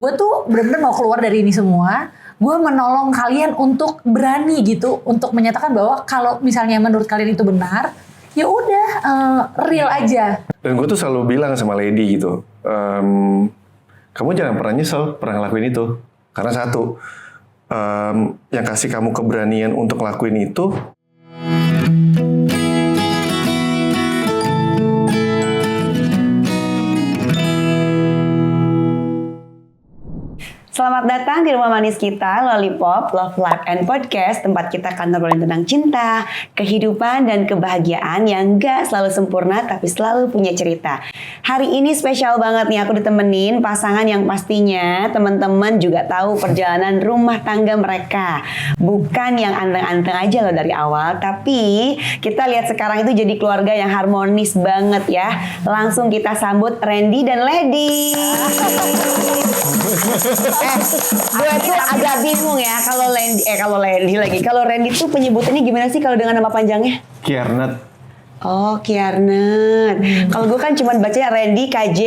Gue tuh bener-bener mau keluar dari ini semua. Gue menolong kalian untuk berani gitu, untuk menyatakan bahwa kalau misalnya menurut kalian itu benar, ya udah real aja. Dan gue tuh selalu bilang sama Lady gitu, kamu jangan pernah nyesel pernah ngelakuin itu. Karena satu, yang kasih kamu keberanian untuk ngelakuin itu. Selamat datang di rumah manis kita, Lollipop, Love, Life, and Podcast. Tempat kita akan ngobrolin tentang cinta, kehidupan, dan kebahagiaan yang gak selalu sempurna, tapi selalu punya cerita. Hari ini spesial banget nih, aku ditemenin pasangan yang pastinya teman-teman juga tahu perjalanan rumah tangga mereka. Bukan yang anteng-anteng aja loh dari awal, tapi kita lihat sekarang itu jadi keluarga yang harmonis banget ya. Langsung kita sambut Randy dan Lady. Gue tuh agak bingung ya kalau Randy tuh penyebutannya gimana sih kalau dengan nama panjangnya? Kiernet. Oh, Kiernet. Kalau gue kan cuma bacanya Randy KJ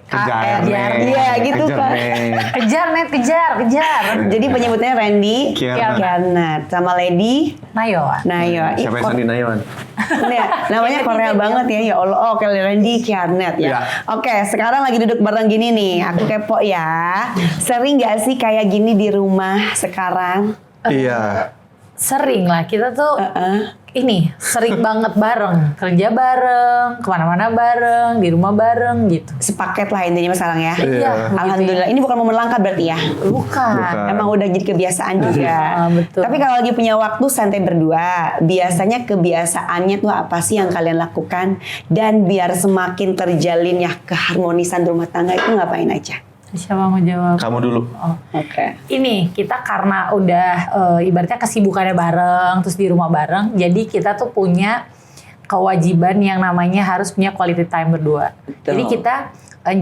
KR. Iya gitu kan. Kejar. Jadi penyebutannya Randy Kiernet sama Lady Nayoan. Siapa yang Sandi Nayoan? Namanya Korea banget ya Allah. Oke, Randy Kiernet ya. Oke, sekarang lagi duduk bareng gini nih. Aku kepo ya. Sering gak sih kayak gini di rumah sekarang? Iya. Sering lah, kita tuh sering banget bareng. Kerja bareng, kemana-mana bareng, di rumah bareng gitu. Sepaket lah intinya sekarang ya. Iya. Alhamdulillah. Ini bukan momen langka berarti ya? Bukan. Emang udah jadi kebiasaan juga. Betul. Tapi kalau lagi punya waktu santai berdua, biasanya kebiasaannya tuh apa sih yang kalian lakukan? Dan biar semakin terjalin ya keharmonisan rumah tangga itu ngapain aja? Siapa mau jawab? Kamu dulu. Oke. Ini kita karena udah ibaratnya kesibukannya bareng, terus di rumah bareng, jadi kita tuh punya kewajiban yang namanya harus punya quality time berdua. Betul. Jadi kita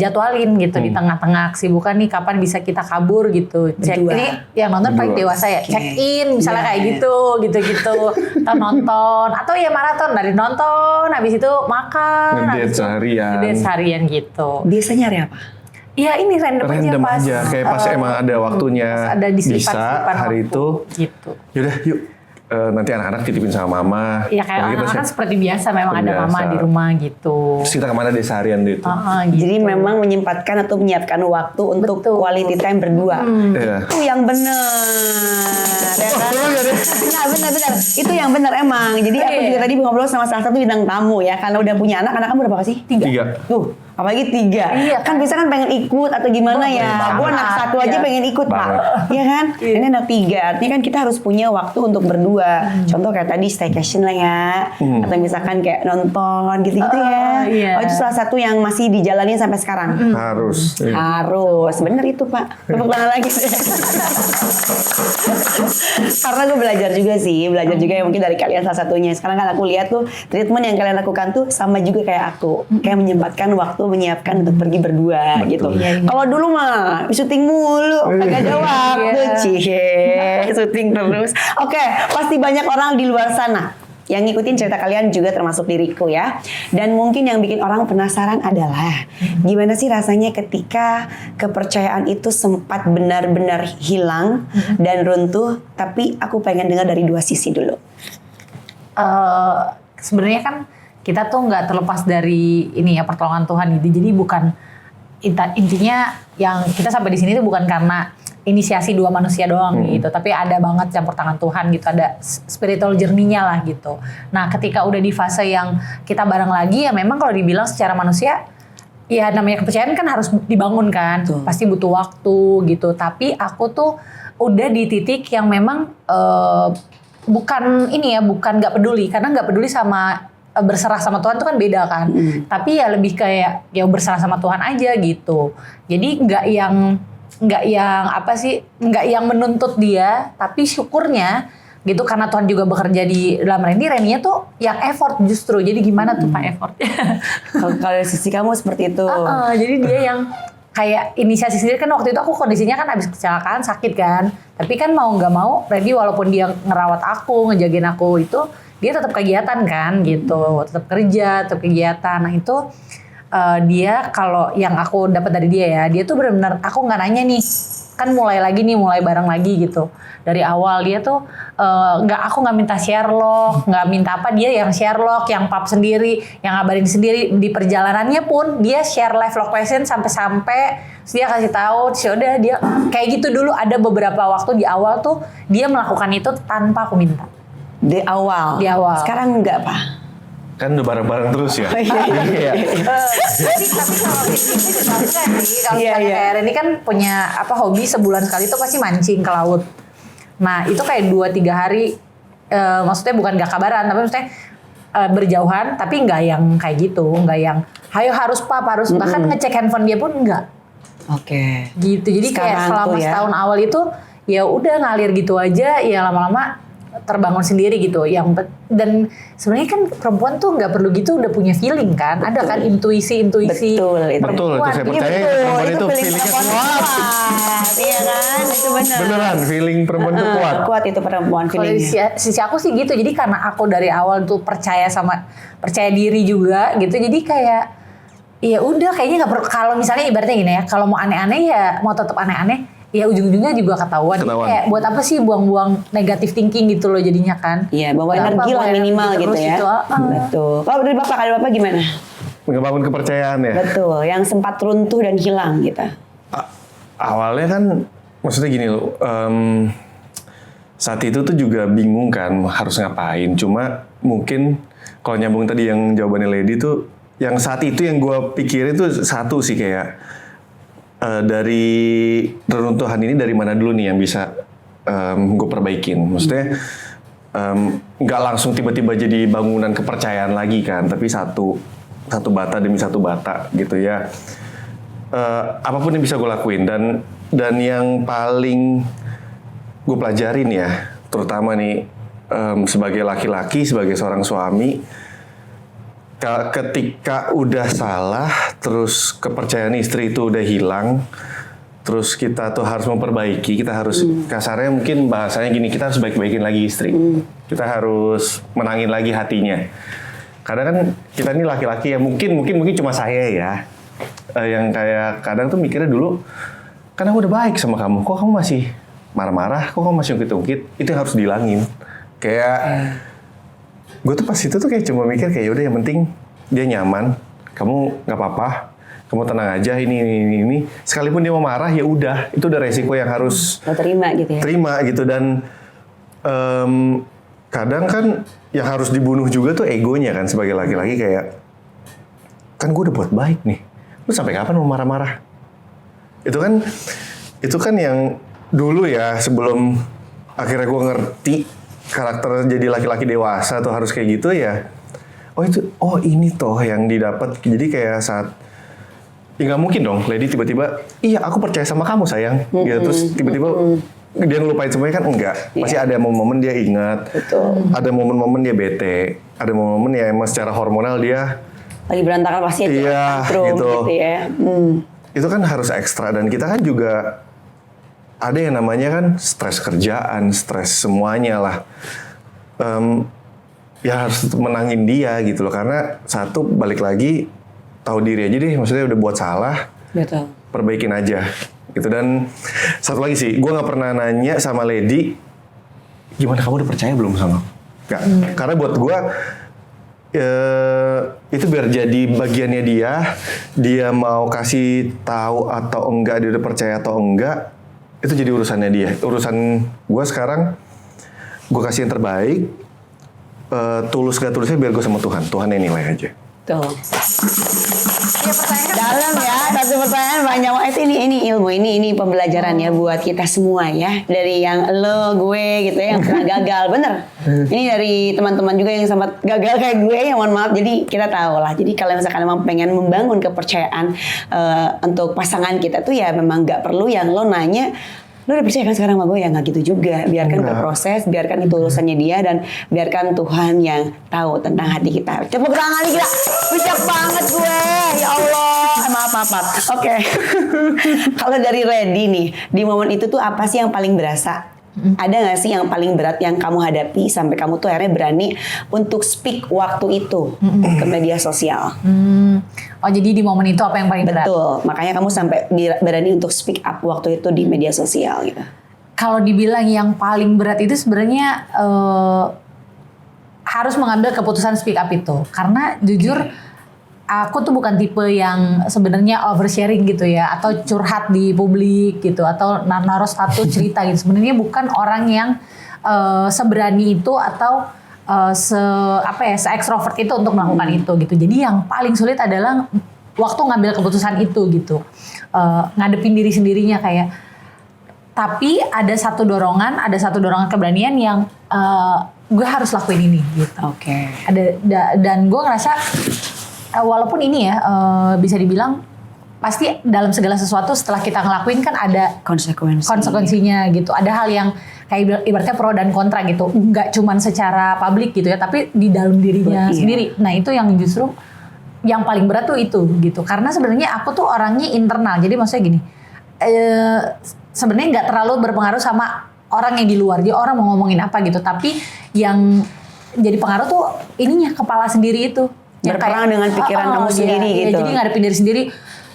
jadwalin gitu di tengah-tengah kesibukan nih kapan bisa kita kabur gitu. Cek Berdua. ini yang nonton paling dewasa ya. Okay. Check in misalnya kayak gitu. Kita nonton atau ya maraton dari nonton habis itu makan. Ngedate seharian. Ngedate seharian gitu. Biasanya hari apa? Ya ini random aja kayak pas emang ada waktunya ada di bisa hari itu gitu. Yaudah yuk nanti anak-anak titipin sama mama. Ya kayak anak-anak kan seperti biasa memang ada mama di rumah gitu. Terus kita kemana deh seharian gitu. Gitu. Jadi memang menyempatkan atau menyiapkan waktu untuk quality time berdua. Iya. Itu yang benar. Ya kan? Benar. Itu yang benar emang. Jadi aku juga tadi ngobrol sama salah satu bintang tamu ya. Karena udah punya anak kamu berapa sih? 3. Tuh. Apalagi 3. Iya, kan bisa kan pengen ikut atau gimana ya. Gue anak 1 aja pengen ikut Pak. Iya kan? Ini anak 3. Artinya kan kita harus punya waktu untuk berdua. Contoh kayak tadi staycation lah ya. Atau misalkan kayak nonton gitu-gitu ya. Iya. Oh itu salah satu yang masih dijalanin sampai sekarang. Harus. Harus. Bener itu Pak. Tepuk tangan lagi. Karena gue belajar juga ya mungkin dari kalian salah satunya. Sekarang kan aku lihat tuh treatment yang kalian lakukan tuh sama juga kayak aku. Kayak menyempatkan waktu menyiapkan untuk pergi berdua. Betul. Gitu. Kalau dulu mah syuting mulu, agak ada waktu, syuting terus. Oke, pasti banyak orang di luar sana yang ngikutin cerita kalian juga termasuk diriku ya. Dan mungkin yang bikin orang penasaran adalah gimana sih rasanya ketika kepercayaan itu sempat benar-benar hilang dan runtuh. Tapi aku pengen dengar dari 2 sisi dulu. Sebenarnya kan kita tuh nggak terlepas dari ini ya pertolongan Tuhan gitu. Jadi bukan intinya yang kita sampai di sini tuh bukan karena inisiasi 2 manusia doang gitu, tapi ada banget campur tangan Tuhan gitu, ada spiritual journey-nya lah gitu. Nah, ketika udah di fase yang kita bareng lagi ya memang kalau dibilang secara manusia ya namanya kepercayaan kan harus dibangun kan. Betul. Pasti butuh waktu gitu. Tapi aku tuh udah di titik yang memang bukan nggak peduli, karena nggak peduli sama berserah sama Tuhan itu kan beda kan. Tapi ya lebih kayak ya berserah sama Tuhan aja gitu. Jadi nggak yang menuntut dia, tapi syukurnya gitu karena Tuhan juga bekerja di dalam Randy-nya tuh yang effort justru. Jadi gimana tuh Pak effortnya? Kalau dari sisi kamu seperti itu. Jadi dia yang kayak inisiasi sendiri kan waktu itu aku kondisinya kan habis kecelakaan sakit kan. Tapi kan mau nggak mau Randy walaupun dia ngerawat aku, ngejagain aku itu dia tetap kegiatan kan gitu, tetap kerja, tetap kegiatan. Nah itu dia kalau yang aku dapat dari dia ya, dia tuh benar-benar aku nggak nanya nih, kan mulai bareng lagi gitu. Dari awal dia tuh aku nggak minta share log, nggak minta apa, dia yang share log, yang pub sendiri, yang ngabarin sendiri. Di perjalanannya pun dia share live location sampai terus dia kasih tahu, udah dia kayak gitu dulu. Ada beberapa waktu di awal tuh dia melakukan itu tanpa aku minta. Di awal. Sekarang enggak, Pak? Kan udah bareng-bareng terus ya. Iya. Tapi kalau ini juga enggak sih. Kalau kayak Reni kan punya hobi sebulan sekali tuh pasti mancing ke laut. Nah itu kayak 2-3 hari, maksudnya bukan gak kabaran, tapi maksudnya berjauhan, tapi nggak yang kayak gitu, nggak yang hayo harus bahkan ngecek handphone dia pun enggak. Oke. Gitu, jadi kayak selama setahun awal itu ya udah ngalir gitu aja, ya lama-lama terbangun sendiri gitu. Dan sebenarnya kan perempuan tuh nggak perlu gitu, udah punya feeling kan, ada kan intuisi Betul, itu saya percaya perempuan itu feelingnya kuat. Iya kan, itu benar. Beneran, feeling perempuan itu kuat. Kuat itu perempuan feelingnya. Kalau sisi aku sih gitu, jadi karena aku dari awal tuh percaya diri juga gitu, jadi kayak ya udah kayaknya nggak perlu. Kalau misalnya ibaratnya gini ya, kalau mau aneh-aneh ya mau tetap aneh-aneh, ya ujung-ujungnya juga ketahuan. Kayak buat apa sih buang-buang negatif thinking gitu loh jadinya kan. Iya, bawa energi lah minimal gitu ya. Gitu. Betul. Kalau dari Bapak gimana? Ngebangun kepercayaan ya. Betul, yang sempat runtuh dan hilang gitu. Awalnya kan maksudnya gini loh, saat itu tuh juga bingung kan harus ngapain. Cuma mungkin kalau nyambung tadi yang jawabannya Lady tuh, yang saat itu yang gue pikirin tuh satu sih kayak dari reruntuhan ini dari mana dulu nih yang bisa gue perbaikin. Maksudnya nggak langsung tiba-tiba jadi bangunan kepercayaan lagi kan, tapi satu bata demi satu bata gitu ya. Apapun yang bisa gue lakuin, dan yang paling gue pelajarin ya, terutama nih sebagai laki-laki, sebagai seorang suami, ketika udah salah, terus kepercayaan istri itu udah hilang, terus kita tuh harus memperbaiki, kita harus kasarnya mungkin bahasanya gini, kita harus baik-baikin lagi istri, kita harus menangin lagi hatinya. Karena kan kita ini laki-laki yang mungkin cuma saya ya, yang kayak kadang tuh mikirnya dulu, kan aku udah baik sama kamu, kok kamu masih marah-marah, kok kamu masih ungkit-ungkit, itu yang harus dihilangin. Kayak gue tuh pas itu tuh kayak cuma mikir kayak udah yang penting dia nyaman, kamu nggak apa-apa, kamu tenang aja, ini. Sekalipun dia mau marah ya udah, itu udah resiko yang harus terima gitu ya. Terima gitu. Dan kadang kan yang harus dibunuh juga tuh egonya kan sebagai laki-laki, kayak kan gue udah buat baik nih, lu sampai kapan mau marah-marah? Itu kan yang dulu ya, sebelum akhirnya gue ngerti karakter jadi laki-laki dewasa tuh harus kayak gitu ya. Ini toh yang didapat. Jadi kayak saat ya nggak mungkin dong Lady tiba-tiba iya aku percaya sama kamu sayang gitu, terus tiba-tiba dia ngelupain semuanya kan, enggak. Pasti ada momen-momen dia ingat. Betul. Ada momen-momen dia bete, ada momen-momen ya emang secara hormonal dia lagi berantakan, pasti iya gitu ya. Itu kan harus ekstra, dan kita kan juga ada yang namanya kan stres kerjaan, stres semuanya lah. Ya harus menangin dia gitu loh, karena satu balik lagi tahu diri aja deh, maksudnya udah buat salah, Betul. perbaikin aja gitu. Dan satu lagi sih, gue nggak pernah nanya sama Lady gimana kamu udah percaya belum sama, nggak. Karena buat gue itu biar jadi bagiannya dia mau kasih tahu atau enggak, dia udah percaya atau enggak, itu jadi urusannya dia. Urusan gue sekarang, gue kasih yang terbaik, tulus gak tulusnya biar gue sama Tuhan yang nilai aja. Tuh. Ya, pertanyaan Dalam ya, satu pertanyaan banyak banget. Ini ilmu, ini pembelajaran ya buat kita semua ya. Dari yang lo, gue gitu ya, yang pernah gagal, bener. Ini dari teman-teman juga yang sempat gagal kayak gue, yang mohon maaf. Jadi kita tahu lah. Jadi kalau misalkan memang pengen membangun kepercayaan untuk pasangan kita tuh ya memang gak perlu yang lo nanya, lo udah percaya kan sekarang sama gue? Ya nggak gitu juga. Biarkan berproses, biarkan itu urusannya dia, dan biarkan Tuhan yang tahu tentang hati kita. Tepuk tangan gila, bijak banget gue. Ya Allah, maaf. Oke. Kalau dari Lady nih, di momen itu tuh apa sih yang paling berasa? Ada nggak sih yang paling berat yang kamu hadapi sampai kamu tuh akhirnya berani untuk speak waktu itu ke media sosial? Oh jadi di momen itu apa yang paling berat? Betul, makanya kamu sampai berani untuk speak up waktu itu di media sosial gitu. Kalau dibilang yang paling berat itu sebenarnya harus mengambil keputusan speak up itu, karena jujur aku tuh bukan tipe yang sebenarnya oversharing gitu ya, atau curhat di publik gitu, atau naruh status cerita gitu. Sebenarnya bukan orang yang seberani itu atau se ekstrovert itu untuk melakukan itu gitu. Jadi yang paling sulit adalah waktu ngambil keputusan itu gitu, ngadepin diri sendirinya kayak. Tapi ada satu dorongan keberanian yang gue harus lakuin ini gitu. Oke. Dan gue ngerasa walaupun ini ya bisa dibilang pasti dalam segala sesuatu setelah kita ngelakuin kan ada konsekuensinya gitu. Ada hal yang kayak ibaratnya pro dan kontra gitu. Nggak cuman secara publik gitu ya, tapi di dalam dirinya sendiri. Nah itu yang justru yang paling berat tuh itu gitu. Karena sebenarnya aku tuh orangnya internal. Jadi maksudnya gini, sebenarnya nggak terlalu berpengaruh sama orang yang di luar. Dia orang mau ngomongin apa gitu. Tapi yang jadi pengaruh tuh ininya kepala sendiri itu. Berperang dengan pikiran kamu sendiri gitu. Jadi ngadepin diri sendiri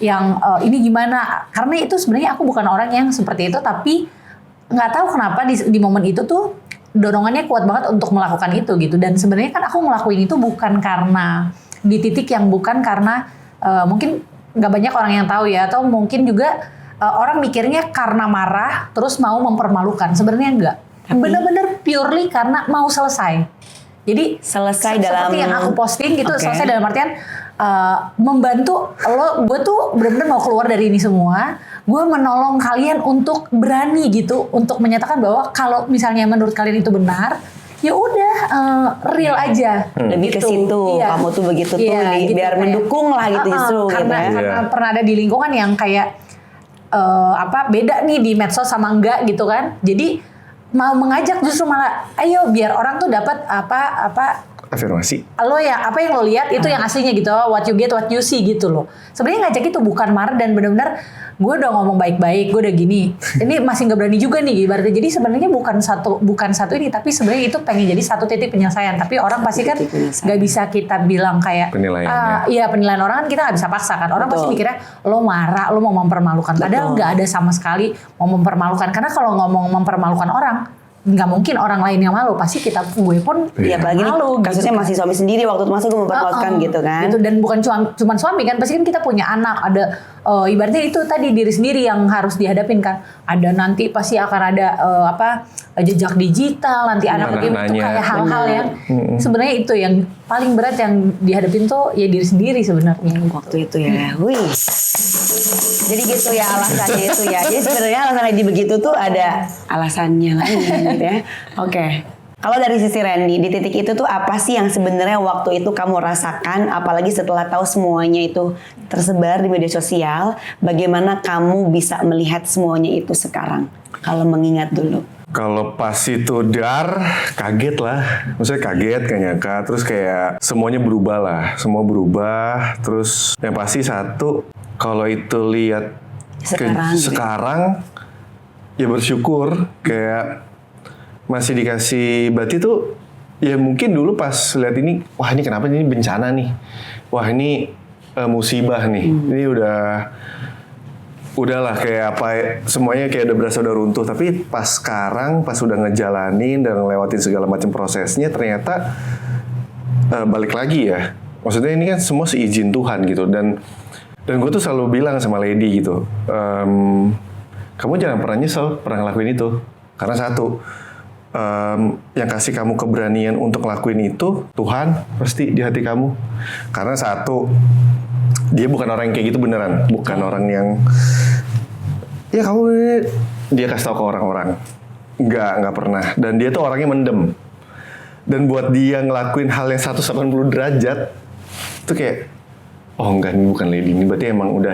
yang ini gimana. Karena itu sebenarnya aku bukan orang yang seperti itu. Tapi nggak tahu kenapa di momen itu tuh dorongannya kuat banget untuk melakukan itu gitu. Dan sebenarnya kan aku ngelakuin itu bukan karena di titik yang bukan karena mungkin nggak banyak orang yang tahu ya. Atau mungkin juga orang mikirnya karena marah terus mau mempermalukan. Sebenarnya enggak. Bener-bener purely karena mau selesai. Jadi selesai dalam seperti yang aku posting gitu, selesai dalam artian membantu lo, gue tuh benar-benar mau keluar dari ini semua, gue menolong kalian untuk berani gitu, untuk menyatakan bahwa kalau misalnya menurut kalian itu benar, ya udah real aja. Lebih gitu. ke situ, kamu tuh begitu tuh gitu, biar kayak, mendukung lah gitu justru. Karena pernah ada di lingkungan yang kayak beda nih di medsos sama enggak gitu kan, jadi mau mengajak justru malah ayo biar orang tuh dapat Afirmasi. lo ya apa yang lo lihat itu yang aslinya gitu, what you get what you see gitu loh. Sebenarnya ngajak itu bukan marah dan benar-benar gue udah ngomong baik-baik, gue udah gini, ini masih nggak berani juga nih ibaratnya. Jadi sebenarnya bukan satu ini, tapi sebenarnya itu pengen jadi satu titik penyelesaian. Tapi orang pasti kan nggak bisa kita bilang kayak penilaian orang kan kita nggak bisa paksakan. Orang pasti mikirnya lo marah, lo mau mempermalukan. Padahal nggak ada sama sekali mau mempermalukan. Karena kalau ngomong mempermalukan orang, nggak mungkin orang lain yang malu, pasti gue pun apalagi malu. Kasusnya gitu. masih suami sendiri waktu itu masa gue mempermalukan gitu kan. Gitu. Dan bukan cuma suami kan, pasti kan kita punya anak, ada ibaratnya itu tadi diri sendiri yang harus dihadapin kan. Ada nanti pasti akan ada jejak digital, nanti anak itu kayak hal-hal yang sebenarnya itu yang paling berat yang dihadapin tuh ya diri sendiri sebenarnya waktu itu ya. Wih. Jadi gitu ya alasannya itu ya. Jadi sebenarnya alasannya di begitu tuh ada alasannya lain gitu ya. Oke. Kalau dari sisi Randy, di titik itu tuh apa sih yang sebenarnya waktu itu kamu rasakan, apalagi setelah tahu semuanya itu tersebar di media sosial, bagaimana kamu bisa melihat semuanya itu sekarang? Kalau mengingat dulu. Kalau pas itu kaget lah. Maksudnya kaget, gak nyangka. Terus kayak semuanya berubah lah. Semua berubah. Terus yang pasti satu, kalau itu lihat sekarang ya bersyukur. Kayak masih dikasih berarti tuh ya mungkin dulu pas lihat ini, wah ini kenapa ini bencana nih, wah ini musibah nih, ini udahlah kayak semuanya kayak udah berasa udah runtuh. Tapi pas sekarang pas udah ngejalanin dan ngelewatin segala macam prosesnya, ternyata balik lagi ya, maksudnya ini kan semua seizin Tuhan gitu. Dan gue tuh selalu bilang sama Lady gitu, kamu jangan pernah nyesel pernah ngelakuin itu, karena satu, yang kasih kamu keberanian untuk ngelakuin itu Tuhan pasti di hati kamu. Karena satu, dia bukan orang yang kayak gitu beneran, bukan orang yang ya kamu dia kasih tahu ke orang-orang, nggak pernah. Dan dia tuh orangnya mendem. Dan buat dia ngelakuin hal yang 180 derajat itu kayak, oh enggak, ini bukan Lady, ini berarti emang udah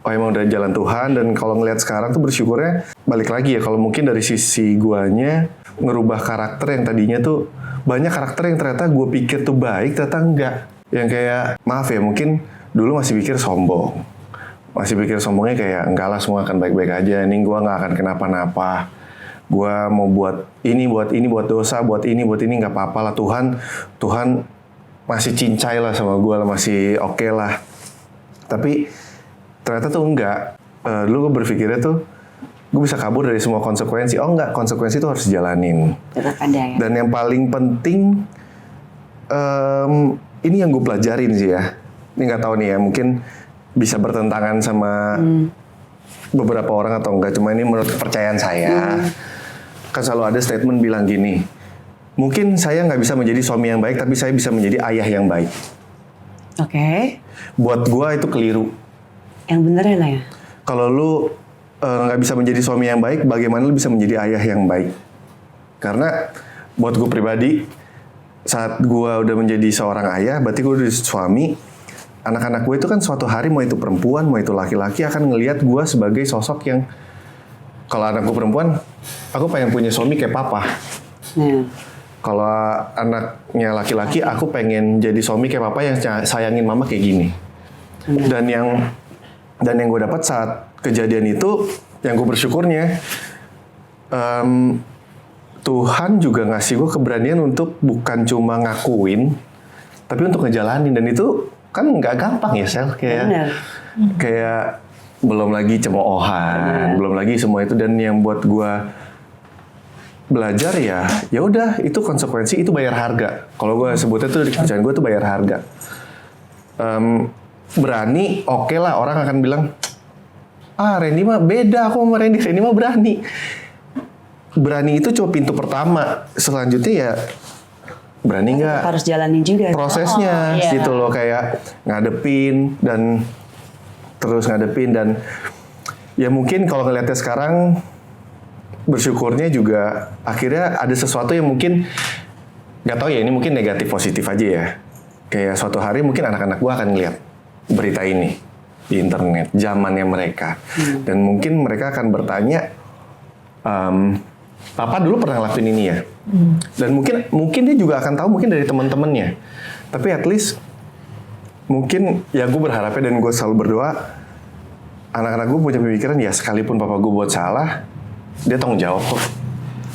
emang udah jalan Tuhan. Dan kalau ngelihat sekarang tuh bersyukurnya balik lagi ya, kalau mungkin dari sisi guanya ngerubah karakter yang tadinya tuh banyak karakter yang ternyata gue pikir tuh baik, ternyata enggak. Yang kayak maaf ya, mungkin dulu masih pikir sombongnya kayak enggak lah, semua akan baik-baik aja, ini gue nggak akan kenapa-napa. gue mau buat ini, buat dosa, buat ini nggak apa-apa lah, Tuhan masih cincai lah sama gue lah, masih oke lah. Tapi ternyata tuh enggak. Dulu gue berpikirnya tuh gue bisa kabur dari semua konsekuensi. Oh enggak, konsekuensi itu harus dijalanin. Tetap ada ya. Dan yang paling penting, ini yang gue pelajarin sih ya. Ini nggak tahu nih ya, mungkin bisa bertentangan sama beberapa orang atau enggak. Cuma ini menurut kepercayaan saya. Kan selalu ada statement bilang gini, mungkin saya nggak bisa menjadi suami yang baik, tapi saya bisa menjadi ayah yang baik. Oke. Buat gue itu keliru. Yang bener ya lah ya. Kalau lu nggak bisa menjadi suami yang baik, bagaimana lu bisa menjadi ayah yang baik? Karena buat gue pribadi, saat gue udah menjadi seorang ayah, berarti gue udah suami. Anak-anak gue itu kan suatu hari, mau itu perempuan, mau itu laki-laki, akan ngelihat gue sebagai sosok yang, kalau anak gue perempuan, aku pengen punya suami kayak papa. Kalau anaknya laki-laki, aku pengen jadi suami kayak papa yang sayangin mama kayak gini. Dan yang gue dapat saat kejadian itu, yang gue bersyukurnya, Tuhan juga ngasih gue keberanian untuk bukan cuma ngakuin, tapi untuk ngejalanin. Dan itu kan nggak gampang ya, Sel. Kayak belum lagi cemoohan, belum lagi semua itu. Dan yang buat gue belajar ya udah, itu konsekuensi, itu bayar harga. Kalau gue sebutnya tuh di kerjaan gue tuh bayar harga. Berani, oke lah, orang akan bilang, Randy mah beda, aku sama Randy mah berani. Berani itu cuma pintu pertama, selanjutnya ya berani nggak? Harus jalanin juga prosesnya gitu loh, kayak ngadepin dan ya mungkin kalau ngeliatnya sekarang, bersyukurnya juga akhirnya ada sesuatu yang mungkin nggak tahu ya, ini mungkin negatif positif aja ya. Kayak suatu hari mungkin anak-anak gue akan ngeliat berita ini di internet, zamannya mereka, dan mungkin mereka akan bertanya, Papa dulu pernah ngelakuin ini ya, dan mungkin dia juga akan tahu mungkin dari teman-temannya. Tapi at least mungkin ya gue berharapnya, dan gue selalu berdoa anak-anak gue punya pemikiran ya, sekalipun papa gue buat salah, dia tanggung jawab kok.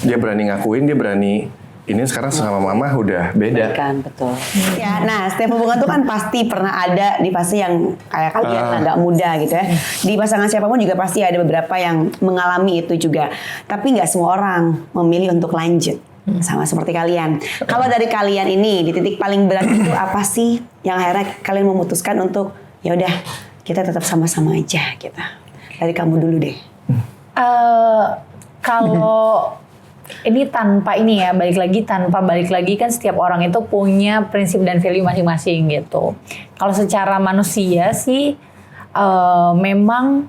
Dia berani ngakuin, dia berani ini. Sekarang sama mama udah beda. Kan, betul. Ya, nah setiap hubungan tuh kan pasti pernah ada di fase yang kayak kalian agak muda gitu ya. Di pasangan siapapun juga pasti ada beberapa yang mengalami itu juga. Tapi nggak semua orang memilih untuk lanjut sama seperti kalian. Kalau dari kalian ini di titik paling berat itu apa sih yang akhirnya kalian memutuskan untuk ya udah kita tetap sama-sama aja gitu. Dari kamu dulu deh. Kalau ini tanpa ini ya, balik lagi kan setiap orang itu punya prinsip dan value masing-masing gitu. Kalau secara manusia sih memang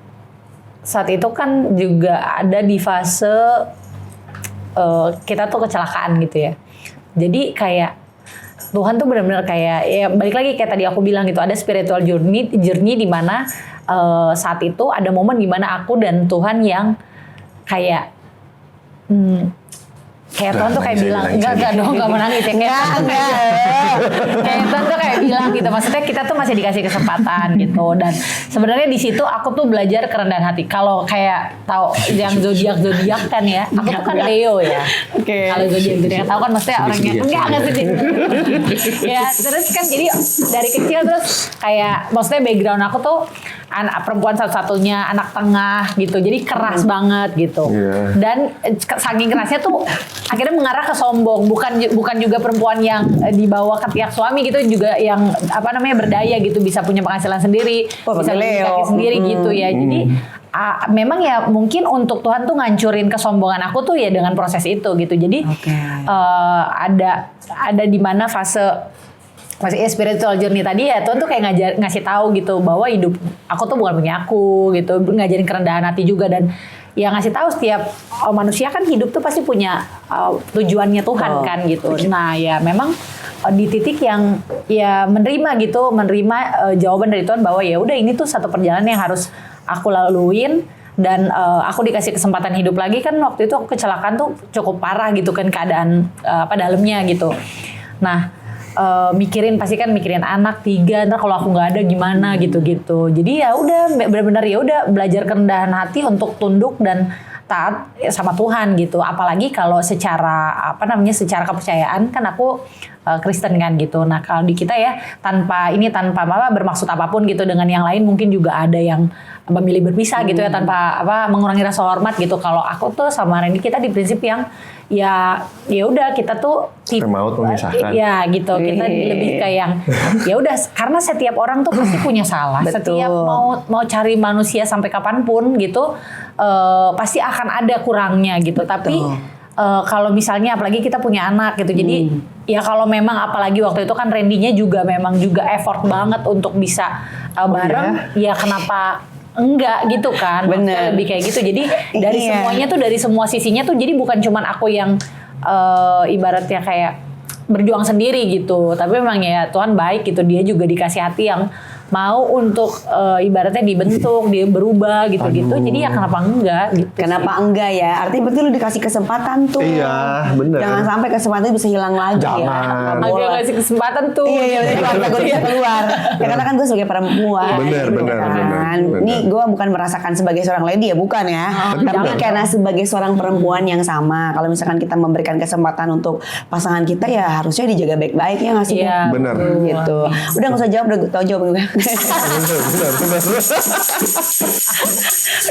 saat itu kan juga ada di fase kita tuh kecelakaan gitu ya. Jadi kayak Tuhan tuh benar-benar kayak ya balik lagi kayak tadi aku bilang gitu, ada spiritual journey di mana saat itu ada momen di mana aku dan Tuhan yang kayak kayak Tuhan tuh kayak bilang enggak dong, enggak menangis ya, kayak Tuhan tuh kayak bilang gitu, maksudnya kita tuh masih dikasih kesempatan gitu. Dan sebenarnya di situ aku tuh belajar kerendahan hati. Kalau kayak tahu yang zodiak kan ya, aku tuh kan Leo ya. Kalau zodiak tahu kan maksudnya orangnya enggak sih. Ya terus kan jadi dari kecil terus kayak maksudnya background aku tuh anak perempuan satu-satunya, anak tengah gitu, jadi keras banget gitu. Dan saking kerasnya tuh akhirnya mengarah ke sombong. Bukan juga perempuan yang dibawa ketiak suami gitu, juga yang apa namanya berdaya gitu, bisa punya penghasilan sendiri, bisa punya kaki sendiri gitu ya. Jadi memang ya mungkin untuk Tuhan tuh ngancurin kesombongan aku tuh ya dengan proses itu gitu. Jadi ada di mana fase spiritual journey tadi ya, Tuhan tuh kayak ngasih tahu gitu bahwa hidup aku tuh bukan punya aku gitu, ngajarin kerendahan hati juga. Dan yang ngasih tahu setiap manusia kan hidup tuh pasti punya tujuannya Tuhan kan gitu. Nah ya memang di titik yang ya menerima jawaban dari Tuhan bahwa ya udah ini tuh satu perjalanan yang harus aku laluin. Dan aku dikasih kesempatan hidup lagi kan. Waktu itu aku kecelakaan tuh cukup parah gitu kan keadaan dalamnya gitu. Nah pasti kan mikirin anak 3, ntar kalau aku nggak ada gimana gitu. Jadi ya udah benar-benar ya udah belajar kerendahan hati untuk tunduk dan taat sama Tuhan gitu. Apalagi kalau secara secara kepercayaan kan aku Kristen kan gitu. Nah kalau di kita ya tanpa bermaksud apapun gitu dengan yang lain, mungkin juga ada yang memilih berpisah gitu ya tanpa mengurangi rasa hormat gitu. Kalau aku tuh sama Randy kita di prinsip yang ya udah kita tuh maut memisahkan. Ya gitu. Kita lebih kayak yang ya udah karena setiap orang tuh pasti punya salah. Betul. Setiap mau cari manusia sampai kapanpun gitu pasti akan ada kurangnya gitu. Tapi kalau misalnya apalagi kita punya anak gitu. Jadi ya kalau memang apalagi waktu itu kan Randy-nya juga memang effort banget untuk bisa bareng. Ya kenapa enggak gitu kan. Bener. Lebih kayak gitu. Jadi dari semuanya tuh dari semua sisinya tuh jadi bukan cuman aku yang ibaratnya kayak berjuang sendiri gitu. Tapi memang ya Tuhan baik gitu. Dia juga dikasih hati yang mau untuk ibaratnya dibentuk, dia berubah gitu-gitu. Jadi ya kenapa enggak gitu. Kenapa enggak ya? Artinya berarti lu dikasih kesempatan tuh. Iya, bener. Jangan sampai kesempatan itu bisa hilang lagi ya. Jangan. Agak ngasih kesempatan tuh. Iya, gue bisa keluar. Ya karena kan gue sebagai perempuan. Bener. Nih gue bukan merasakan sebagai seorang lady ya, bukan ya. Tapi karena sebagai seorang perempuan yang sama. Kalau misalkan kita memberikan kesempatan untuk pasangan kita ya harusnya dijaga baik-baik ya nggak sih? Iya, bener. Gitu. Udah nggak usah jawab, udah tau jawaban gue. bener.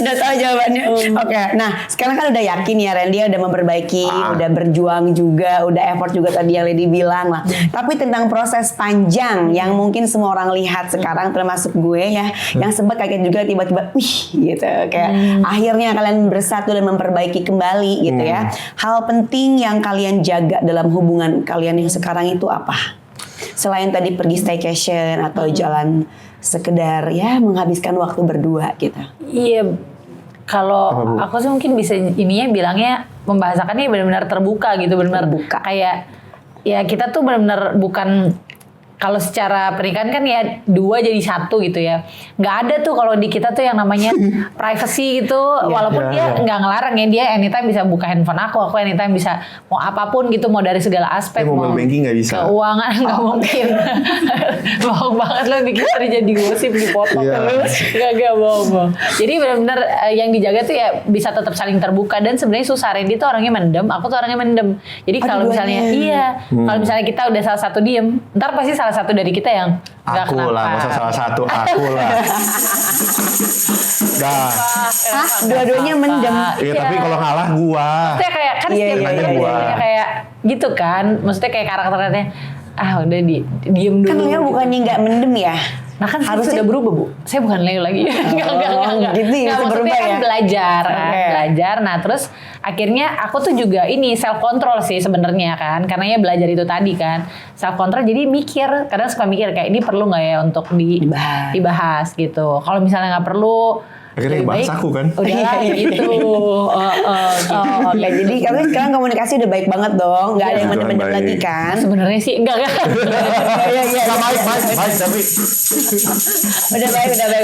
Udah tahu jawabannya. Oke. Nah, sekarang kan udah yakin ya Randy udah memperbaiki, udah berjuang juga, udah effort juga tadi yang Lady bilang lah. Tapi tentang proses panjang yang mungkin semua orang lihat sekarang termasuk gue ya, yang sempat kaget juga tiba-tiba wih gitu kayak akhirnya kalian bersatu dan memperbaiki kembali gitu ya. Hal penting yang kalian jaga dalam hubungan kalian yang sekarang itu apa? Selain tadi pergi staycation atau jalan sekedar ya menghabiskan waktu berdua gitu. Iya, kalau aku sih mungkin bisa bilangnya membahasakannya benar-benar terbuka gitu, benar-benar kayak ya kita tuh benar-benar bukan kalau secara pernikahan kan ya 2 jadi 1 gitu ya. Nggak ada tuh kalau di kita tuh yang namanya privacy gitu. Walaupun dia nggak ngelarang ya, dia anytime bisa buka handphone aku anytime bisa mau apapun gitu, mau dari segala aspek. Mobile banking nggak bisa. Keuangan nggak mungkin. Bohong banget lo bikin terjadi gosip dipotong terus. Gak bohong. Jadi benar-benar yang dijaga tuh ya bisa tetap saling terbuka, dan sebenarnya susah. Randy tuh orangnya mendem, aku tuh orangnya mendem. Jadi kalau misalnya kalau misalnya kita udah salah satu diem, ntar pasti salah satu dari kita yang nggak kenapa. Aku lah, masa salah satu aku lah. Dah. Dua-duanya mendem. Iya, tapi kalau ngalah gua. Maksudnya kayak kan setiap orang kayak gitu kan. Maksudnya kayak karakternya udah diem dulu. Kan Leo bukannya nggak mendem ya? Nah kan harusnya sudah berubah Bu. Saya bukan Leo lagi. Enggak. Gitu ya, Maksudnya berubah kan ya? belajar. Belajar. Nah terus akhirnya aku tuh juga ini self control sih sebenarnya kan. Karena ya belajar itu tadi kan. Self control jadi mikir. Kadang suka mikir kayak ini perlu gak ya untuk dibahas gitu. Kalau misalnya gak perlu, akhirnya bahas aku kan. Udah gitu. Oke, jadi kalian sekarang komunikasi udah baik banget dong. Gak ada yang mendem-mendem lagi kan? Sebenarnya sih enggak kan. Iya. Baik tapi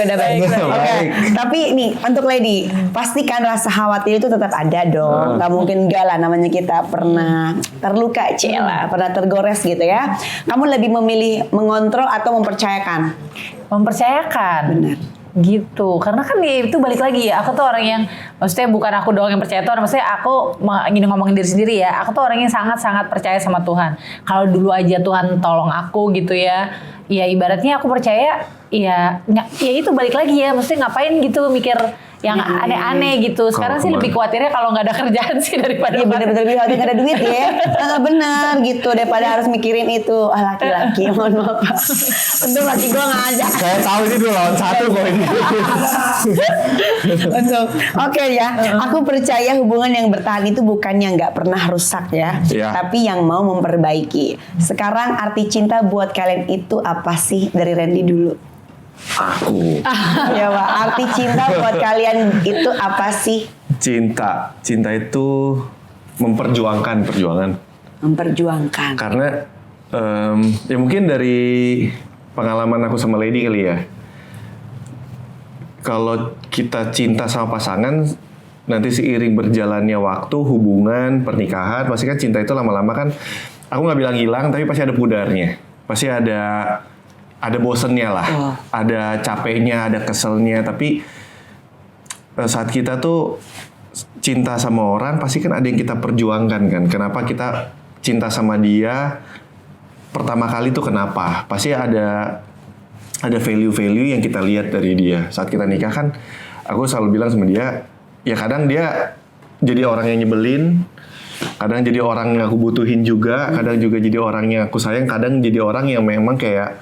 Udah baik. Oke. Tapi nih untuk Lady, pastikan rasa khawatir itu tetap ada dong. Gak mungkin enggak lah, namanya kita pernah terluka, pernah tergores gitu ya. Kamu lebih memilih mengontrol atau mempercayakan? Mempercayakan. Benar. Gitu, karena kan itu balik lagi ya, aku tuh orang yang maksudnya bukan aku doang yang percaya Tuhan, maksudnya aku ingin ngomongin diri sendiri ya, aku tuh orang yang sangat-sangat percaya sama Tuhan. Kalau dulu aja Tuhan tolong aku gitu ya ibaratnya aku percaya ya itu balik lagi ya, maksudnya ngapain gitu mikir yang aneh-aneh gitu. Sekarang sih lebih khawatirnya kalau nggak ada kerjaan sih daripada bener-bener nggak ada duit ya. Bener gitu, daripada harus mikirin itu laki-laki. Mohon maaf. Untung laki gue nggak ada. saya tahu ini 2 lawan 1 kok ini. Untung. Oke ya, aku percaya hubungan yang bertahan itu bukannya nggak pernah rusak ya, tapi yang mau memperbaiki. Sekarang arti cinta buat kalian itu apa sih? Dari Randy dulu. Aku. Ya Pak, arti cinta buat kalian itu apa sih? Cinta itu memperjuangkan perjuangan. Memperjuangkan. Karena ya mungkin dari pengalaman aku sama Lady kali ya. Kalau kita cinta sama pasangan, nanti seiring berjalannya waktu, hubungan, pernikahan, pasti kan cinta itu lama-lama kan, aku nggak bilang hilang, tapi pasti ada pudarnya. Pasti ada bosennya lah, ada capeknya, ada keselnya. Tapi saat kita tuh cinta sama orang pasti kan ada yang kita perjuangkan kan. Kenapa kita cinta sama dia? Pertama kali tuh kenapa? Pasti ada value-value yang kita lihat dari dia. Saat kita nikah kan, aku selalu bilang sama dia, ya kadang dia jadi orang yang nyebelin, kadang jadi orang yang aku butuhin juga, kadang juga jadi orang yang aku sayang, kadang jadi orang yang memang kayak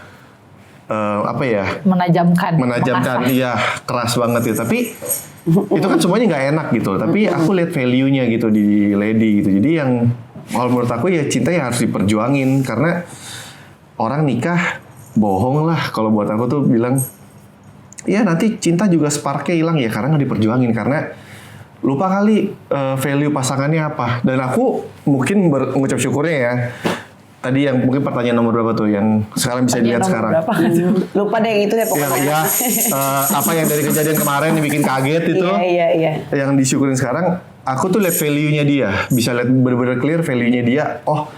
menajamkan, iya, keras banget ya. Tapi itu kan semuanya nggak enak gitu. Tapi aku lihat value-nya gitu di Lady gitu. Jadi yang kalau menurut aku ya cinta ya harus diperjuangin, karena orang nikah bohong lah kalau buat aku tuh bilang ya nanti cinta juga sparknya hilang ya karena nggak diperjuangin, karena lupa kali value pasangannya apa. Dan aku mungkin mengucap syukurnya ya. Tadi yang mungkin pertanyaan nomor berapa tuh yang sekarang bisa dilihat sekarang? Lupa deh yang itu deh pokoknya. Apa yang dari kejadian kemarin yang bikin kaget itu? Iya. Yang disyukurin sekarang, aku tuh lihat value-nya dia, bisa lihat bener-bener clear value-nya dia. Oh,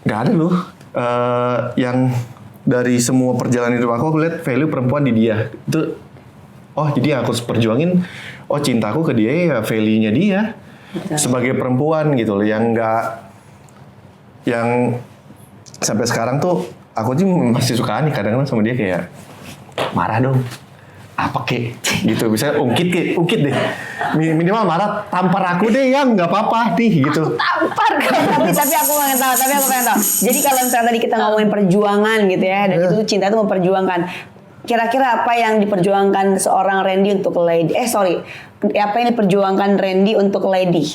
nggak ada loh yang dari semua perjalanan hidup aku lihat value perempuan di dia. Itu, oh jadi aku harus perjuangin. Oh cintaku ke dia ya value-nya dia sebagai perempuan gitu loh, yang sampai sekarang tuh aku sih masih suka nih kadang-kadang sama dia kayak marah dong apa kek gitu, bisa ungkit deh minimal marah, tampar aku deh yang nggak apa-apa nih gitu. Tampar tapi aku pengen tahu. Jadi kalau misalnya tadi kita ngomongin perjuangan gitu ya, dan itu cinta itu memperjuangkan. Kira-kira apa yang diperjuangkan seorang Randy untuk Lady? Apa yang diperjuangkan Randy untuk Lady?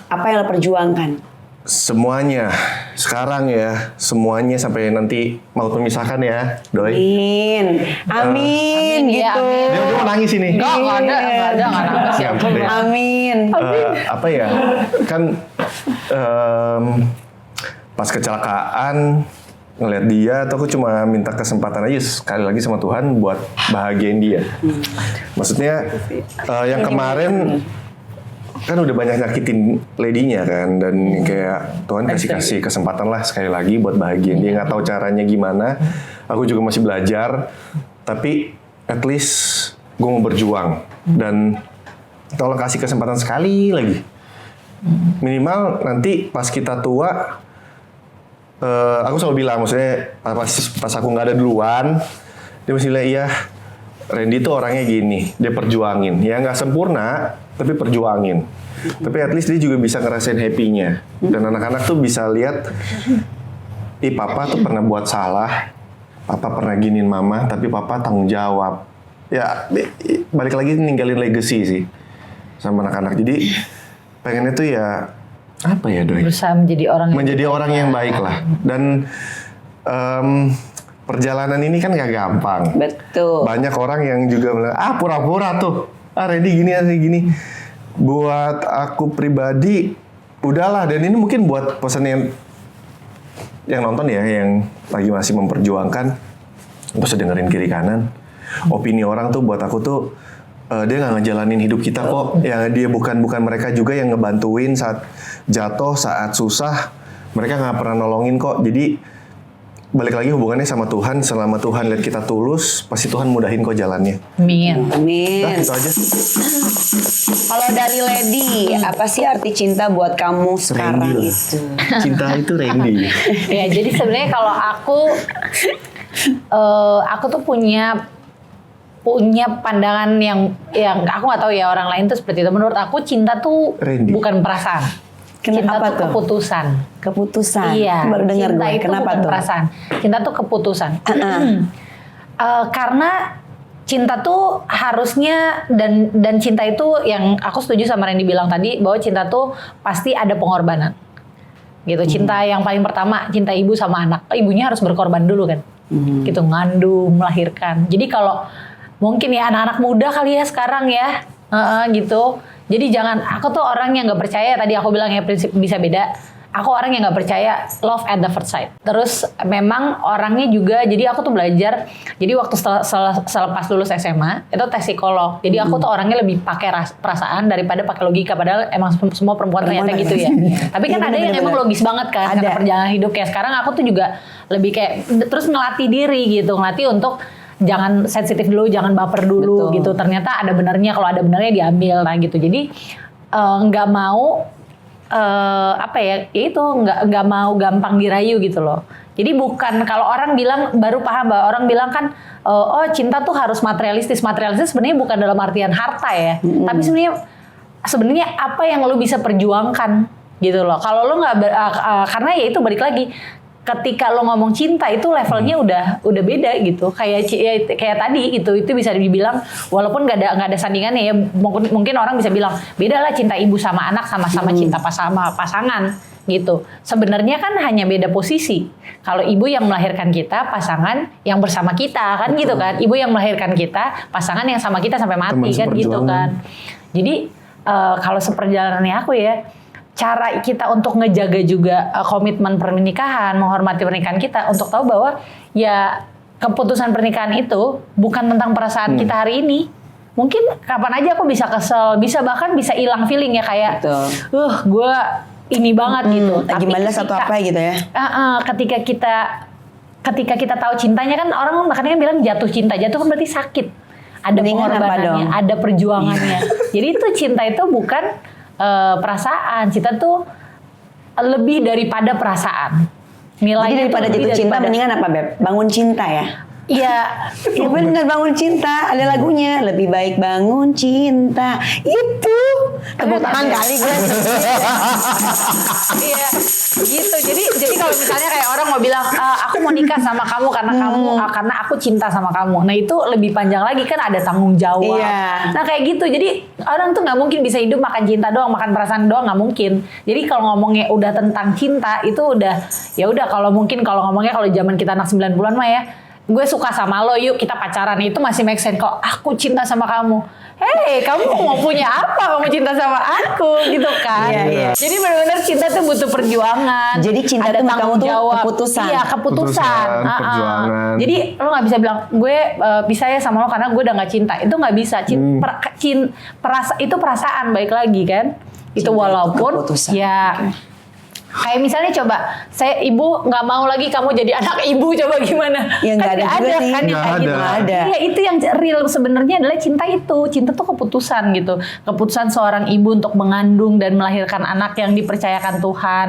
Apa yang lo perjuangkan? Semuanya sekarang ya, semuanya sampai nanti mau memisahkan ya, Doi. Amin gitu. Ya, amin. Dia mau nangis ini. Nggak ada nangis ya. Amin. Apa ya? Kan pas kecelakaan ngeliat dia, tuh aku cuma minta kesempatan aja sekali lagi sama Tuhan buat bahagiain dia. Maksudnya yang kemarin kan udah banyak nyakitin Lady-nya kan, dan kayak Tuhan kasih kesempatan lah sekali lagi buat bahagiain dia. Nggak tahu caranya gimana, aku juga masih belajar, tapi at least gue mau berjuang dan tolong kasih kesempatan sekali lagi. Minimal nanti pas kita tua, aku selalu bilang, maksudnya pas aku nggak ada duluan, dia mesti bilang, iya Randy tuh orangnya gini, dia perjuangin, ya nggak sempurna tapi perjuangin. Tapi at least dia juga bisa ngerasain happy-nya. Dan anak-anak tuh bisa lihat, papa tuh pernah buat salah, papa pernah giniin mama, tapi papa tanggung jawab. Ya balik lagi ninggalin legacy sih sama anak-anak. Jadi pengennya tuh ya apa ya Doi? Berusaha menjadi orang yang baik lah. Dan perjalanan ini kan gak gampang. Betul. Banyak orang yang juga bilang, pura-pura tuh. Randy gini. Buat aku pribadi, udahlah. Dan ini mungkin buat pesan yang nonton ya, yang lagi masih memperjuangkan, nggak usah dengerin kiri kanan. Opini orang tuh buat aku tuh, dia nggak ngejalanin hidup kita kok. Ya dia bukan mereka juga yang ngebantuin saat jatuh, saat susah. Mereka nggak pernah nolongin kok. Jadi balik lagi hubungannya sama Tuhan. Selama Tuhan lihat kita tulus, pasti Tuhan mudahin kok jalannya. Amin. Nah, itu aja. Kalau dari Lady, apa sih arti cinta buat kamu sekarang Randy itu? Cinta itu Randy. Ya, jadi sebenarnya kalau aku tuh punya pandangan yang aku nggak tahu ya orang lain tuh seperti itu. Menurut aku cinta tuh Randy. bukan perasaan. Cinta tuh keputusan. Iya. Baru dengar cinta gue. itu Kenapa bukan tuh? perasaan. Cinta tuh keputusan. Karena cinta tuh harusnya dan cinta itu yang aku setuju sama Randy bilang tadi, bahwa cinta tuh pasti ada pengorbanan. Gitu. Cinta yang paling pertama, cinta ibu sama anak. Ibunya harus berkorban dulu kan. Gitu, ngandung, melahirkan. Jadi kalau mungkin ya anak-anak muda kali ya sekarang ya, gitu. Jadi aku tuh orang yang nggak percaya, tadi aku bilang ya prinsip bisa beda. Aku orang yang nggak percaya love at the first sight. Terus memang orangnya juga, jadi aku tuh belajar. Jadi waktu selepas lulus SMA itu tes psikolog. Jadi aku tuh orangnya lebih pakai perasaan daripada pakai logika. Padahal emang semua perempuan ternyata gitu ya. Tapi kan ada yang emang logis banget kan, karena perjalanan hidup kayak sekarang. Aku tuh juga lebih kayak terus ngelatih diri gitu, ngelatih untuk jangan sensitif dulu, jangan baper dulu. Betul. Gitu. Ternyata ada benernya, kalau ada benernya diambil. Nah gitu. Jadi nggak mau itu nggak mau gampang dirayu gitu loh. Jadi bukan kalau orang bilang, baru paham bahwa orang bilang kan oh cinta tuh harus materialistis. Materialistis sebenarnya bukan dalam artian harta ya. Tapi sebenarnya apa yang lu bisa perjuangkan gitu loh. Kalau lu nggak karena ya itu balik lagi, ketika lo ngomong cinta itu levelnya udah beda gitu. Kayak tadi itu bisa dibilang walaupun nggak ada sandingannya ya. Mungkin orang bisa bilang beda lah cinta ibu sama anak sama-sama cinta sama pasangan gitu. Sebenarnya kan hanya beda posisi. Kalau ibu yang melahirkan kita, pasangan yang bersama kita kan. Betul. Gitu kan. Ibu yang melahirkan kita, pasangan yang sama kita sampai mati. Teman kan gitu kan. Jadi kalau seperjalanannya aku ya, cara kita untuk ngejaga juga komitmen pernikahan, menghormati pernikahan kita, untuk tahu bahwa ya keputusan pernikahan itu bukan tentang perasaan kita hari ini. Mungkin kapan aja aku bisa kesel, bahkan bisa hilang feeling ya, kayak gue ini banget gitu. Lagi malas atau apa gitu ya. Ketika kita tahu cintanya kan, orang makanya bilang jatuh cinta. Jatuh kan berarti sakit. Ada pengorbanannya, ada perjuangannya. Jadi itu cinta itu bukan perasaan. Cinta tuh lebih daripada perasaan. Nilainya jadi daripada jatuh cinta mendingan apa Beb? Bangun cinta ya? Iya, ya benar, bangun cinta. Ada lagunya, lebih baik bangun cinta. Itu tepuk tangan kali gue. Iya, gitu. Jadi kalau misalnya kayak orang mau bilang aku mau nikah sama kamu karena aku cinta sama kamu. Nah itu lebih panjang lagi kan, ada tanggung jawab. Iya. Nah kayak gitu. Jadi orang tuh nggak mungkin bisa hidup makan cinta doang, makan perasaan doang, nggak mungkin. Jadi kalau ngomongnya udah tentang cinta itu udah ya udah, kalau ngomongnya kalau zaman kita anak 90-an mah ya, gue suka sama lo, yuk kita pacaran, itu masih make sense. Kalau aku cinta sama kamu, hey, kamu mau punya apa? Kamu cinta sama aku, gitu kan? Iya. Jadi benar-benar cinta tuh butuh perjuangan. Jadi cinta itu kamu tuh keputusan. Iya, keputusan. Perjuangan. Jadi lo nggak bisa bilang gue bisa ya sama lo karena gue udah nggak cinta. Itu nggak bisa. Itu perasaan, baik lagi kan? Itu walaupun ya. Kayak misalnya coba, ibu nggak mau lagi kamu jadi anak ibu, coba gimana? Ya nggak ada juga sih. Kan nggak gitu. ada. Iya, itu yang real sebenarnya adalah cinta itu. Cinta tuh keputusan gitu. Keputusan seorang ibu untuk mengandung dan melahirkan anak yang dipercayakan Tuhan.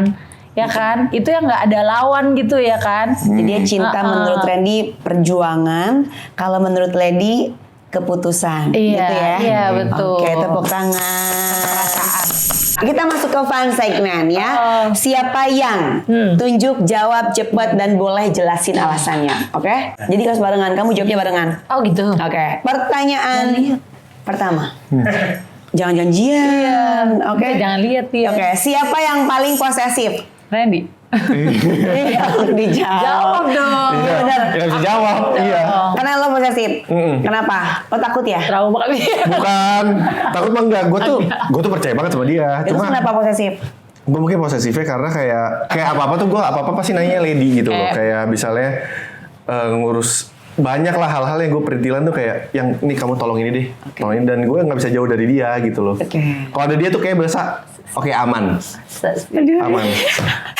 Ya kan? Itu yang nggak ada lawan gitu ya kan? Jadi cinta menurut Randy perjuangan, kalau menurut Lady keputusan. Iya, gitu ya? Iya, betul. Oke, tepuk tangan. Kita masuk ke fun segmen ya. Siapa yang? Tunjuk, jawab cepat dan boleh jelasin alasannya. Oke? Jadi harus barengan. Kamu jawabnya barengan. Oh gitu. Oke. Pertanyaan pertama. Jangan janjian. Oke. Jangan lihat ya. Oke. Siapa yang paling posesif? Randy. Iya, dijawab. Jawab dong. Iya benar. Ya bisa jawab. Iya. Karena lo posesif. Kenapa? Lo takut ya? Trauma kali. Bukan. Takut mah enggak. Gue tuh percaya banget sama dia. Terus kenapa posesif? Gue mungkin posesifnya karena kayak apa-apa tuh gue apa-apa pasti nanya Lady gitu loh. Kayak misalnya ngurus banyak lah hal-hal yang gue perintilan tuh kayak yang nih kamu tolong ini deh, tolongin, dan gue nggak bisa jauh dari dia gitu loh. Kalau ada dia tuh kayak berasa aman. Aman.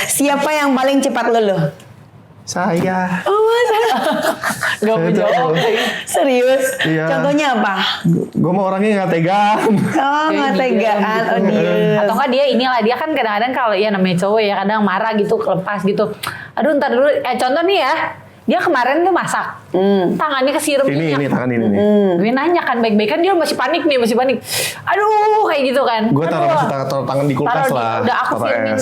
Siapa yang paling cepat luluh? Saya. Oh masa? Gak mau jawab. Serius? Iya. Contohnya apa? Gue mau orangnya nggak tegaan. Oh nggak tegaan. Oh dia. Atau enggak dia kan kadang-kadang kalau ya namanya cowok ya kadang marah gitu, lepas gitu. Aduh ntar dulu. Contoh nih ya. Dia kemarin tuh masak, tangannya kesiram minyak. Ini tangan ini nih. Gue nanya kan baik-baik, kan dia masih panik. Aduh kayak gitu kan. Gue taruh tangan di kulkas lah. Udah aku siramin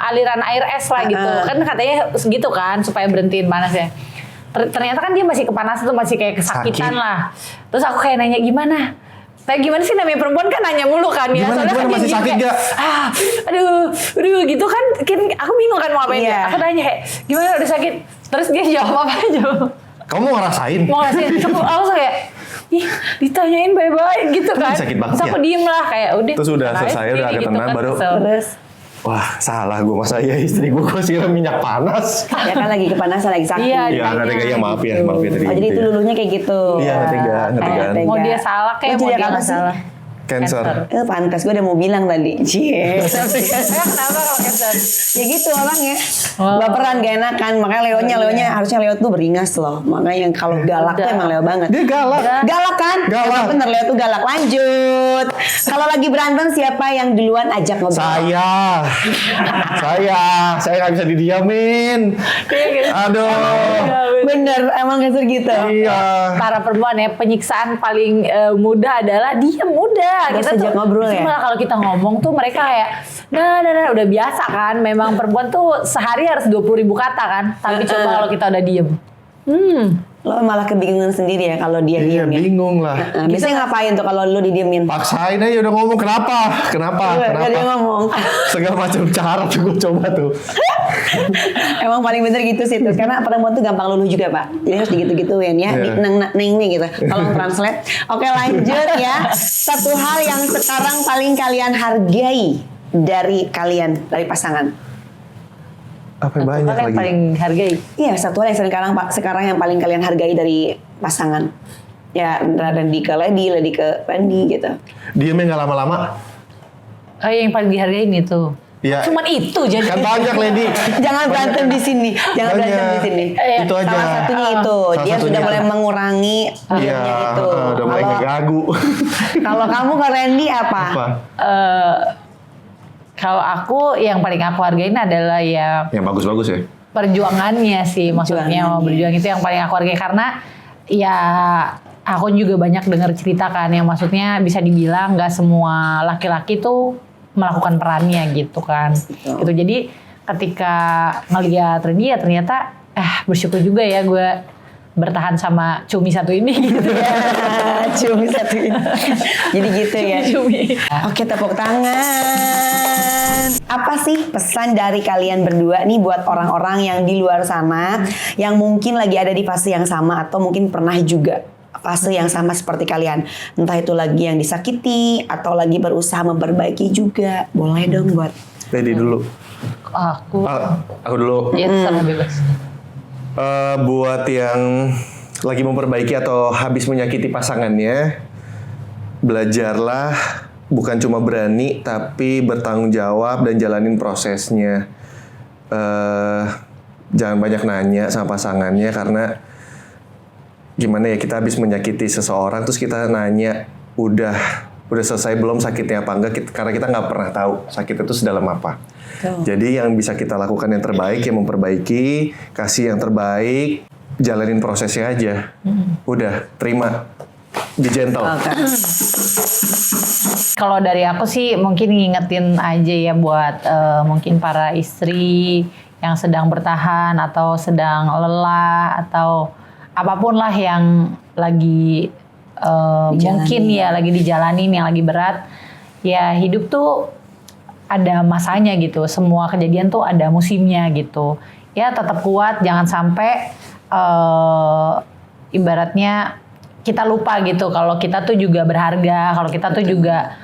aliran air es lah gitu. Kan katanya segitu kan supaya berhentiin panasnya. Ternyata kan dia masih kepanasan tuh, masih kayak kesakitan lah. Terus aku kayak nanya gimana? Kayak gimana sih, namanya perempuan kan nanya mulu kan ya. Gimana kan masih sakit kayak, gak? Aduh gitu kan aku bingung kan mau ngapain ya. Aku tanya kayak gimana, udah sakit? Terus dia jawab apa aja? Kamu mau ngerasain? Mau ngerasain? Aku kayak ditanyain baik-baik gitu kan. Sakit banget. Terus aku diem lah kayak udah. Terus udah selesai, udah agak tenang baru. Terus? Wah salah gue, masa ya istri gue siram minyak panas. Ya kan lagi kepanasan, lagi sakit. Iya, nggak tega ya, maaf ya tadi. Oh jadi itu luluhnya kayak gitu. Iya nggak tega. Mau dia salah kayak mau dia nggak salah. Cancer. Pantas, gue udah mau bilang tadi. Cie. Kenapa kalau Cancer? Ya gitu orangnya. Oh. Baperan gak enakan. Makanya Leonya harusnya Leo tuh beringas loh. Makanya yang kalau galak tuh emang Leo banget. Dia galak. Galak kan? Galak. Emang bener Leo tuh galak. Lanjut. Kalau lagi berantem siapa yang duluan ajak ngobrol? Saya nggak bisa didiamin. Aduh. Bener, emang Cancer gitu. Iya. Para perempuan ya, penyiksaan paling mudah adalah diam udah. Gak usah ajak ngobrol ya? Malah kalau kita ngomong tuh mereka kayak nah udah biasa kan. Memang perempuan tuh sehari harus 20.000 kata kan. Tapi coba kalau kita udah diem. Lo malah kebingungan sendiri ya kalau dia Iya, diem ya. bingung lah. Biasanya ngapain tuh kalau lu didiemin? Paksain aja udah ngomong kenapa? Gak dia ngomong. Segala macam cara tuh gue coba tuh. Emang paling bener gitu sih tuh. Karena perempuan tuh gampang luluh juga Pak. Jadi harus digitu-gituin ya. Iya. Neng gitu. Tolong translate. Oke lanjut ya. Satu hal yang sekarang paling kalian hargai dari kalian, dari pasangan. Apa yang banyak Yang lagi? paling hargai. Iya, satu hal yang sekarang yang paling kalian hargai dari pasangan. Ya, Randy ke Lady, Lady ke Randy gitu. Diemnya nggak lama-lama. Yang paling dihargain itu. Iya. Cuman itu jadi. Kan banyak Lady. Jangan berantem di sini. Jangan Banyak. berantem di sini. Itu aja. Salah satunya itu. Salah Dia satunya sudah itu. mulai mengurangi Iya, diemnya itu. udah mulai ngegagu. Kalau kamu ke Randy apa? Apa? Kalau aku yang paling aku hargain adalah ya Yang bagus-bagus ya. perjuangannya sih, maksudnya Perjuangannya. berjuang itu yang paling aku hargai karena ya aku juga banyak dengar cerita kan yang maksudnya bisa dibilang nggak semua laki-laki tuh melakukan perannya gitu kan. Gitu. Jadi ketika ngeliat Randy ya ternyata bersyukur juga ya gue bertahan sama cumi satu ini gitu ya. Cumi satu ini. Jadi gitu ya. Cumi. Oke, tepuk tangan. Apa sih pesan dari kalian berdua nih buat orang-orang yang di luar sana yang mungkin lagi ada di fase yang sama atau mungkin pernah juga fase yang sama seperti kalian. Entah itu lagi yang disakiti atau lagi berusaha memperbaiki juga. Boleh dong buat Lady dulu. Aku Aku dulu. ya terserah bebas. Buat yang lagi memperbaiki atau habis menyakiti pasangannya, belajarlah bukan cuma berani tapi bertanggung jawab dan jalanin prosesnya. Jangan banyak nanya sama pasangannya karena gimana ya, kita habis menyakiti seseorang terus kita nanya udah selesai belum sakitnya apa enggak, karena kita nggak pernah tahu sakit itu sedalam apa. Jadi yang bisa kita lakukan yang terbaik ya memperbaiki, kasih yang terbaik, jalanin prosesnya aja. Udah, terima. Be gentle. Kalau dari aku sih mungkin ngingetin aja ya buat mungkin para istri yang sedang bertahan atau sedang lelah atau apapun lah yang lagi mungkin ya lagi dijalanin yang lagi berat. Ya hidup tuh ada masanya gitu, semua kejadian tuh ada musimnya gitu. Ya tetap kuat, jangan sampai ibaratnya kita lupa gitu kalau kita tuh juga berharga, kalau kita tuh juga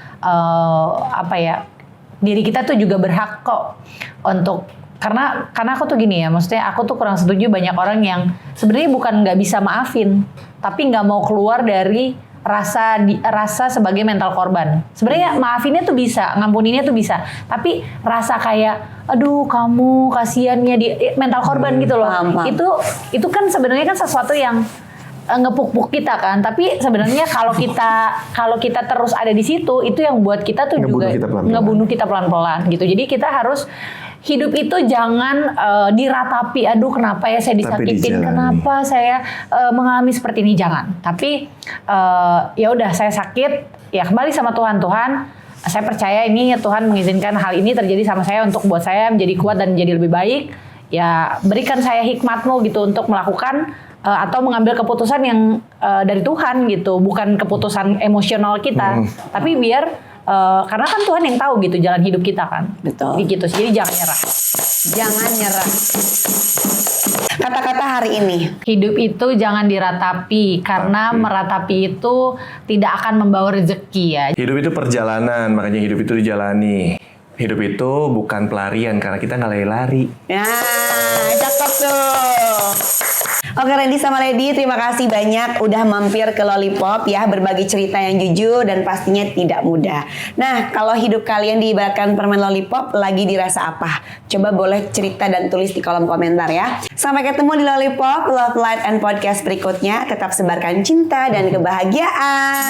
diri kita tuh juga berhak kok untuk karena aku tuh gini ya, maksudnya aku tuh kurang setuju banyak orang yang sebenarnya bukan nggak bisa maafin, tapi nggak mau keluar dari rasa sebagai mental korban. Sebenarnya maafinnya tuh bisa, ngampuninnya tuh bisa, tapi rasa kayak aduh kamu kasihannya di mental korban gitu loh. Paham. Itu kan sebenarnya kan sesuatu yang ngepuk-puk kita kan, tapi sebenarnya kalau kita terus ada di situ, itu yang buat kita tuh Ngebunuh juga kita pelan-pelan. ngebunuh kita pelan-pelan gitu. Jadi kita harus hidup itu jangan diratapi, aduh kenapa ya saya disakitin, dijalani. kenapa saya mengalami seperti ini, jangan. Tapi ya udah saya sakit, ya kembali sama Tuhan. Saya percaya ini Tuhan mengizinkan hal ini terjadi sama saya untuk buat saya menjadi kuat dan menjadi lebih baik. Ya berikan saya hikmat-Mu gitu untuk melakukan atau mengambil keputusan yang dari Tuhan gitu, bukan keputusan emosional kita, tapi biar karena kan Tuhan yang tahu gitu jalan hidup kita kan. Betul. Gitu, jadi jangan nyerah. jangan nyerah. Kata-kata hari ini. Hidup itu jangan diratapi karena meratapi itu tidak akan membawa rezeki ya. Hidup itu perjalanan, makanya hidup itu dijalani. Hidup itu bukan pelarian karena kita nggak lari-lari. Ya, cakep tuh. Oke, Randy sama Lady, terima kasih banyak udah mampir ke Lollipop ya, berbagi cerita yang jujur dan pastinya tidak mudah. Nah, kalau hidup kalian diibaratkan permen Lollipop, lagi dirasa apa? Coba boleh cerita dan tulis di kolom komentar ya. Sampai ketemu di Lollipop, Love, Light, and Podcast berikutnya. Tetap sebarkan cinta dan kebahagiaan.